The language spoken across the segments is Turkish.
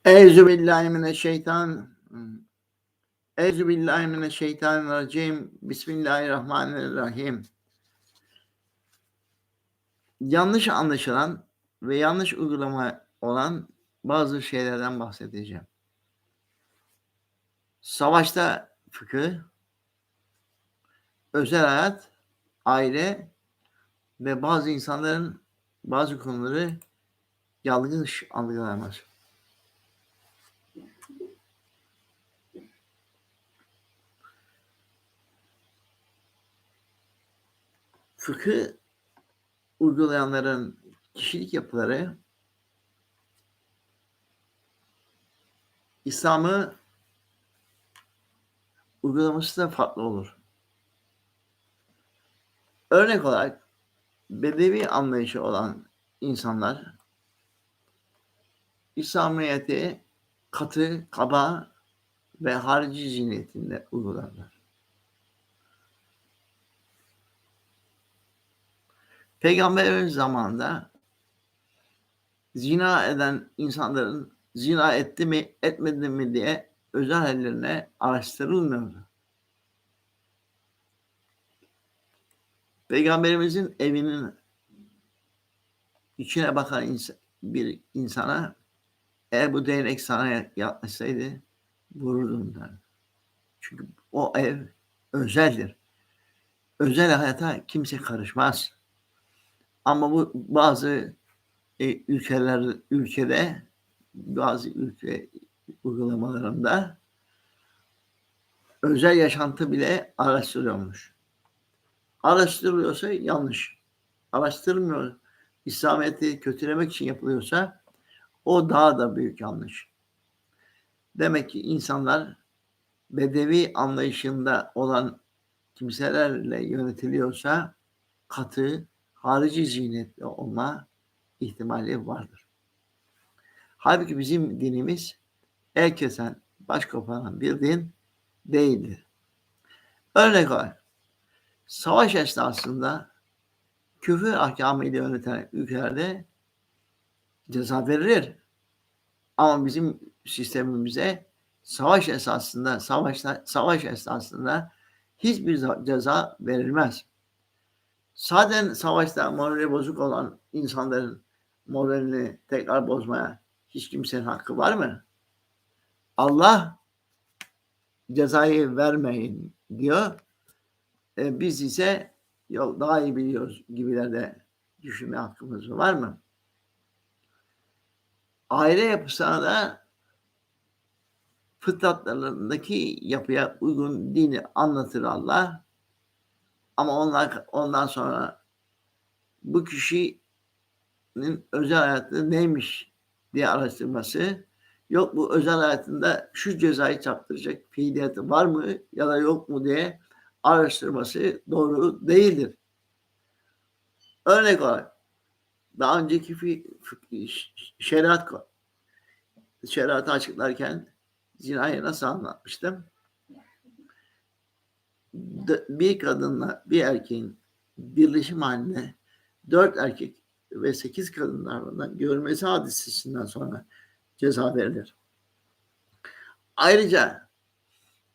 Euzubillahimineşşeytan Euzubillahimineşşeytanirracim. Bismillahirrahmanirrahim. Yanlış anlaşılan ve yanlış uygulama olan bazı şeylerden bahsedeceğim. Savaşta fıkıh, özel hayat, aile ve bazı insanların bazı konuları yanlış algılamaz. Fıkıh uygulayanların kişilik yapıları İslam'ı uygulaması da farklı olur. Örnek olarak Bedevi anlayışı olan insanlar İslamiyet'i katı, kaba ve harici zihniyetinde uygularlar. Peygamberimiz zamanında zina eden insanların zina etti mi, etmedi mi diye özel hallerine araştırılmıyordu. Peygamberimizin evinin içine bakan bir insana eğer bu değnek sana yaklaşsaydı vururdum der. Çünkü o ev özeldir. Özel hayata kimse karışmaz. Ama bu bazı ülkede bazı ülke uygulamalarında özel yaşantı bile araştırıyormuş. Araştırılıyorsa yanlış. Araştırmıyor. İslamiyet'i kötülemek için yapılıyorsa o daha da büyük yanlış. Demek ki insanlar Bedevi anlayışında olan kimselerle yönetiliyorsa katı, harici zihniyetli olma ihtimali vardır. Halbuki bizim dinimiz el kesen, baş koparan bir din değildir. Örnek olarak savaş esnasında küfür ahkamıyla yöneten ülkelerde ceza verilir. Ama bizim sistemimize savaş esnasında hiçbir ceza verilmez. Zaten savaşta morali bozuk olan insanların moralini tekrar bozmaya hiç kimsenin hakkı var mı? Allah cezayı vermeyin diyor. Biz ise yok daha iyi biliyoruz gibilerde düşünme hakkımız var mı? Aile yapısına da fıtratlarındaki yapıya uygun dini anlatır Allah. Ama ondan sonra bu kişinin özel hayatı neymiş diye araştırması, yok bu özel hayatında şu cezayı çarptıracak fiiliyatı var mı ya da yok mu diye araştırması doğru değildir. Örnek olarak daha önceki şeriatı açıklarken zinayı nasıl anlatmıştım? Bir kadınla bir erkeğin birleşim halinde 4 erkek ve 8 kadın tarafından görülmesi hadisesinden sonra ceza verilir. Ayrıca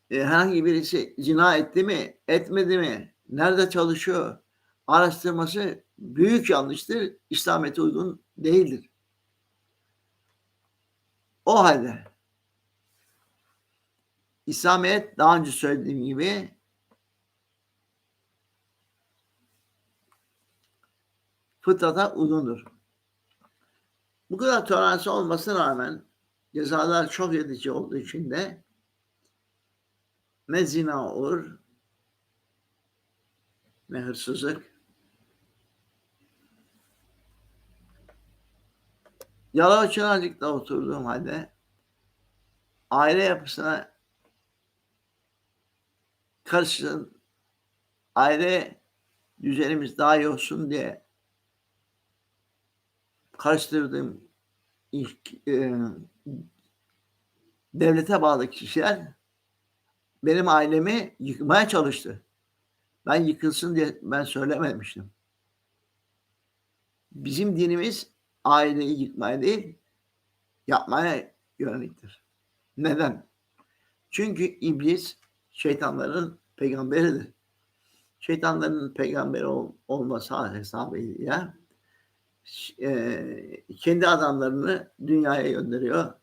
herhangi birisi zina etti mi, etmedi mi, nerede çalışıyor araştırması büyük yanlıştır, İslamiyet'e uygun değildir. O halde İslamiyet daha önce söylediğim gibi fıtrata uygundur. Bu kadar toleransı olmasına rağmen cezalar çok edici olduğu için de ne zina olur, ne hırsızlık. Yalova Çınarcık'ta oturduğum halde aile yapısına karışsın, aile düzenimiz daha iyi olsun diye karıştırdığım devlete bağlı kişiler benim ailemi yıkmaya çalıştı. Ben yıkılsın diye ben söylememiştim. Bizim dinimiz aileyi yıkmaya değil, yapmaya yöneliktir. Neden? Çünkü iblis şeytanların peygamberidir. Şeytanların peygamberi olması hesabıyla kendi adamlarını dünyaya gönderiyor.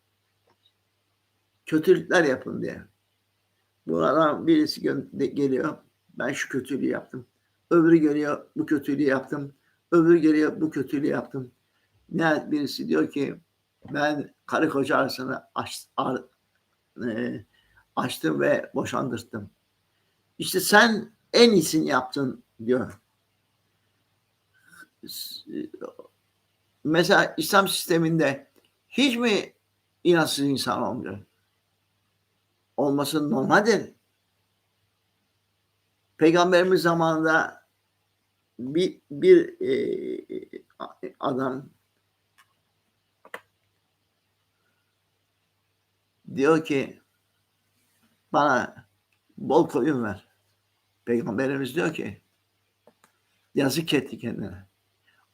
Kötülükler yapın diye. Bunlardan birisi geliyor. Ben şu kötülüğü yaptım. Öbürü geliyor. Bu kötülüğü yaptım. Öbürü geliyor. Bu kötülüğü yaptım. Nihayet birisi diyor ki ben karı koca arasını açtım ve boşandırdım. İşte sen en iyisini yaptın diyor. Mesela İslam sisteminde hiç mi inançsız insan olmuyor? Olması normaldir. Peygamberimiz zamanında bir adam diyor ki bana bol koyun ver. Peygamberimiz diyor ki yazık etti kendine.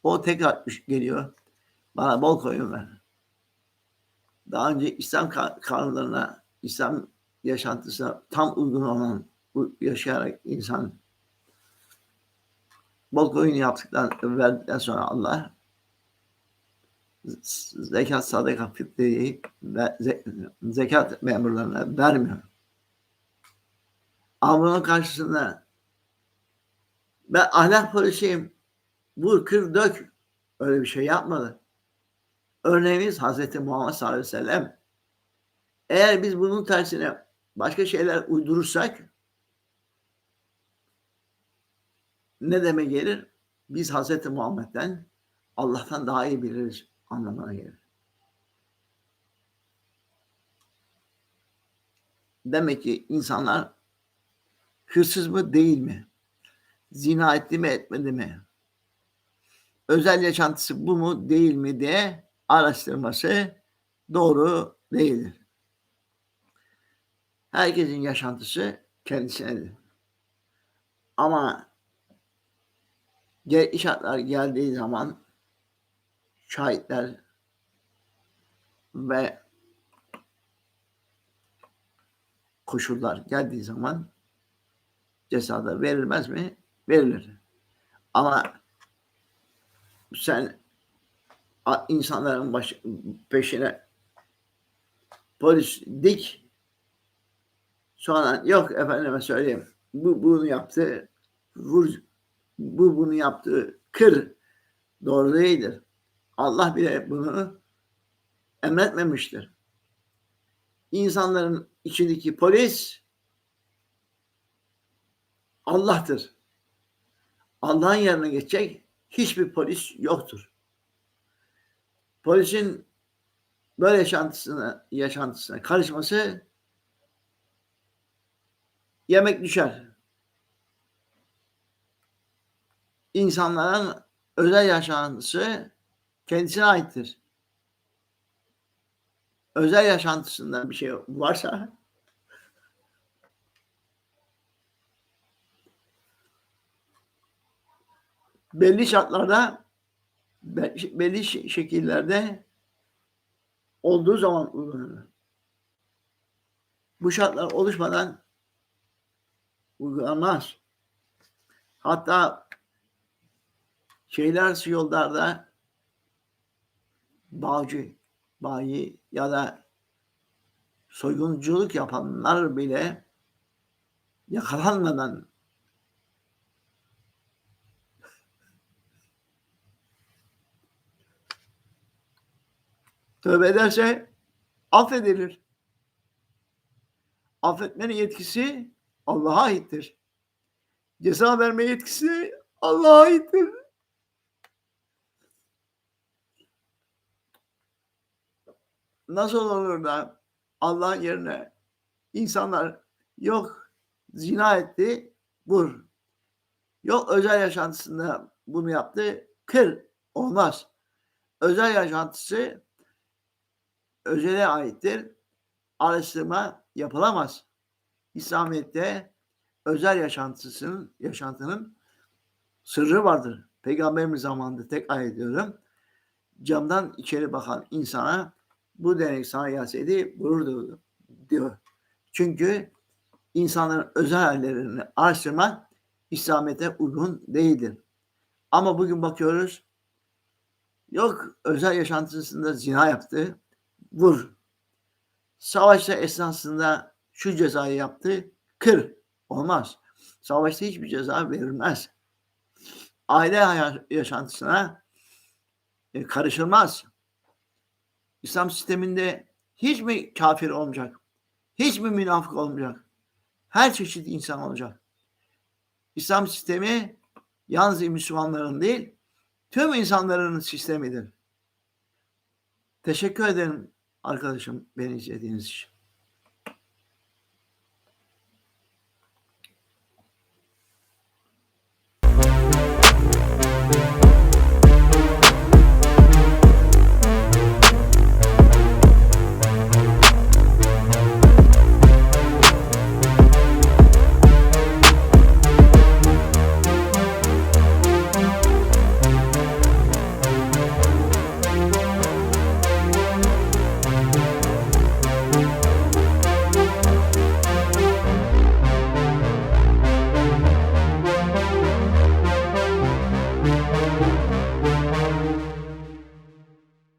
O tekrar geliyor. Bana bol koyun ver. Daha önce İslam kanunlarına, İslam yaşantısına tam uygun olan bu yaşayarak insan bol koyun verdikten sonra Allah zekat, sadaka, fitreyi ve zekat memurlarına vermiyor. Ama bunun karşısında ben ahlak polisiyim, vur, kır, dök. Öyle bir şey yapmadı. Örneğimiz Hazreti Muhammed sallallahu aleyhi ve sellem. Eğer biz bunun tersine başka şeyler uydurursak ne demek gelir? Biz Hazreti Muhammed'den Allah'tan daha iyi biliriz anlamına gelir. Demek ki insanlar hırsız mı değil mi? Zina etti mi etmedi mi? Özel yaşantısı bu mu değil mi diye araştırması doğru değildir. Herkesin yaşantısı kendisinedir. Ama gerekli şartlar geldiği zaman şahitler ve koşullar geldiği zaman cezada verilmez mi? Verilir. Ama sen insanların peşine polis dik, sonra yok efendime söyleyeyim bu bunu yaptı, vur, bu bunu yaptı, kır. Doğru değildir. Allah bile bunu emretmemiştir. İnsanların içindeki polis Allah'tır. Allah'ın yerine geçecek hiçbir polis yoktur. Polisin böyle yaşantısına karışması yemek düşer. İnsanların özel yaşantısı kendisine aittir. Özel yaşantısında bir şey varsa belli şartlarda belli şekillerde olduğu zaman uygulanır. Bu şartlar oluşmadan uygulanmaz. Hatta şeyler yollarda bayi ya da soygunculuk yapanlar bile yakalanmadan tövbe ederse affedilir. Affetmenin yetkisi Allah'a aittir. Ceza verme yetkisi Allah'a aittir. Nasıl olur da Allah'ın yerine insanlar yok zina etti, vur. Yok özel yaşantısında bunu yaptı, kır. Olmaz. Özel yaşantısı özele aittir. Araştırma yapılamaz. İslamiyet'te özel yaşantının sırrı vardır. Peygamberimiz zamanında tekrar ediyorum. Camdan içeri bakan insana bu değnek sana gelseydi gurur duyurdum diyor. Çünkü insanların özel hallerini araştırmak İslamiyet'e uygun değildir. Ama bugün bakıyoruz, yok özel yaşantısında zina yaptı, vur. Savaşta esnasında şu cezayı yaptı, kır. Olmaz. Savaşta hiçbir ceza verilmez. Aile yaşantısına karışılmaz. İslam sisteminde hiç mi kafir olmayacak? Hiç mi münafık olmayacak? Her çeşit insan olacak. İslam sistemi yalnız Müslümanların değil, tüm insanların sistemidir. Teşekkür ederim arkadaşım beni izlediğiniz için.